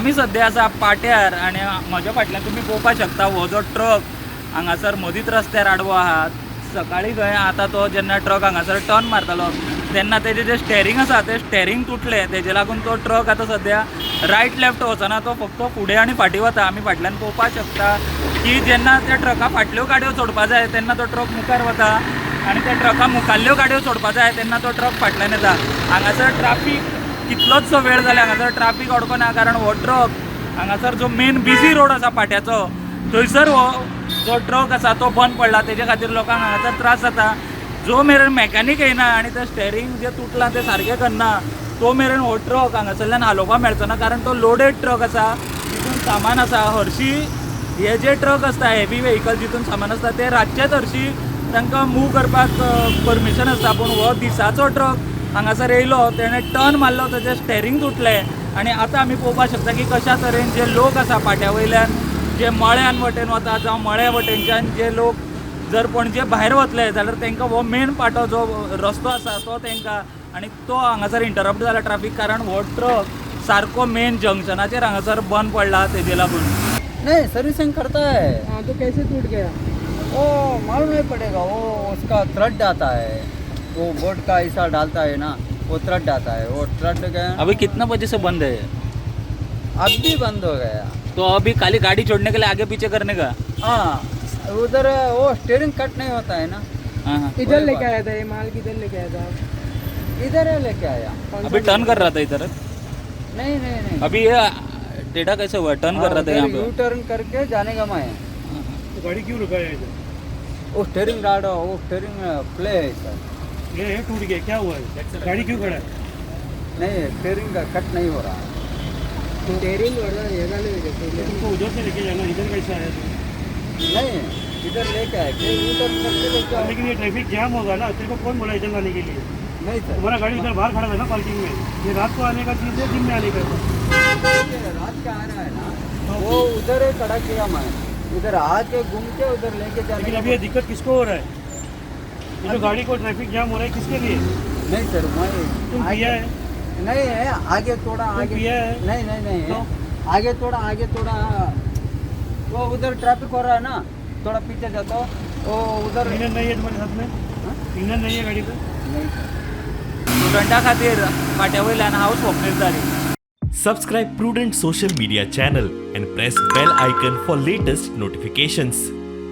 आमी सध्या आसा पाट्यार आनी म्हज्या फाटल्यान तुमी पळोवपाक शकता हो जो ट्रक हांगासर मदींच रस्त्यार आडवो आहा. सकाळीं खंय आतां तो जेन्ना ट्रक हांगासर टर्न मारतालो तेन्ना तेजें जें स्टेरींग आसा तें स्टेरींग तुटलें. तेजे लागून तो ट्रक आतां सद्या रायट लेफ्ट वचना, तो फक्त फुडें आनी फाटीं वता. आमी फाटल्यान पळोवपाक शकता की जेन्ना त्या ट्रका फाटल्यो गाडयो सोडपा जाय तेन्ना तो ट्रक मुखार वता आनी त्या ट्रका मुखाल्ल्यो गाडयो सोडपा जाय तेन्ना तो ट्रक फाटल्यान येता. हांगासर ट्राफीक कितलोचो वेळ जाल्या हांगासर ट्राफीक अडकना, कारण हो ट्रक हांगासर जो मेन बिजी रोड आसा पाट्याचो थंयसर हो जो ट्रक आसा तो बंद पडला. तेजे खातीर लोकांक हांगासर त्रास जाता. जो मेरेन मॅकॅनीक येयना आनी तें स्टेरींग जें तुटलां तें सारकें करना तो मेरेन हो ट्रक हांगासरल्यान हालोवपाक मेळचो ना, कारण तो लोडेड ट्रक आसा, तितून सामान आसा. हरशीं हे जे ट्रक आसता हेवी व्हेहिकल जितून सामान आसता ते रातचेच हरशीं तांकां मूव करपाक परमिशन आसता. पूण हो दिसाचो ट्रक हांगासर येयलो, तेणें टर्न मारलो, तेजें स्टेरींग तुटलें आनी आतां आमी पळोवपाक शकता की कशा तरेन जे लोक आसा पाट्या वयल्यान जे मळ्यान वटेन वता जावं मळ्या वटेनच्यान जे लोक जर पणजे भायर वतले जाल्यार तांकां हो मेन पाटो जो रस्तो आसा तो तांकां आनी तो हांगासर इंटरप्ट जाला ट्राफीक, कारण हो ट्रक सारको मेन जंक्शनाचेर हांगासर बंद पडला तेजे लागून. नहीं सर्विसिंग करता है। हाँ तो कैसे टूट गया? वो मालूम नहीं पड़ेगा, वो उसका थ्रेड आता है, वो बोर्ड का ऐसा डालता है ना, वो थ्रेड आता है, वो थ्रेड गया अभी कितना बजे से बंद है? अब भी बंद हो गया। तो अभी खाली गाड़ी छोड़ने के लिए आगे पीछे करने का? हाँ उधर वो स्टीयरिंग कट नहीं होता है ना, हाँ हाँ. इधर लेके आया था ये माल, किधर लेके आया था आप? इधर है लेके आया। कौन सा अभी टर्न कर रहा था इधर. नहीं नहीं नहीं, अभी ये टेढ़ा कैसे हुआ? टर्न कर रहा था यहाँ यू पे. टर्न करके जाने का मैं, तो गाड़ी क्यों रुका है इधर? वो स्टीयरिंग राड, वो स्टीयरिंग प्ले है सर। ये टूट गया, क्या हुआ है? गाड़ी क्यों खड़ा है? नहीं स्टीयरिंग का कट नहीं हो रहा है। स्टेरिंग वाला ये वाले जैसे तुमको उधर से लेके जाना, इधर कैसे आया तुम? नहीं इधर लेके आए थे, यू टर्न करके लेके आए। लेकिन ये ट्रैफिक जाम होगा ना, तेरे को कौन बोला इधर आने के लिए? नहीं सर, तुम्हारा गाड़ी उधर बाहर खड़ा था ना पार्किंग में। ये रात को आने का चीज़ है, दिन में आने का है? रात का आ रहा है ना, वो उधर ही खड़ा किया मैं, उधर आके घूम के उधर लेके जाने लेकिन का। अभी ये दिक्कत किसको हो रहा है? ये जो गाड़ी को ट्रैफिक जाम हो रहा है किसके लिए? नहीं सर मैं तुम आगे- पिया है? नहीं है, आगे थोड़ा तुम आगे पिया है? नहीं नहीं नहीं है, आगे थोड़ा वो उधर ट्रैफिक हो रहा है ना, थोड़ा पीछे जाता हूँ, वो उधर क्लीनर नहीं है तुम्हारे साथ में? हाँ? क्लीनर नहीं है गाड़ी पे? नहीं सर। स्टुडंटा खातीर पाट्या वयल्यान हांव स्वप्नील जारी. Subscribe Prudent social media channel and press bell icon for latest notifications.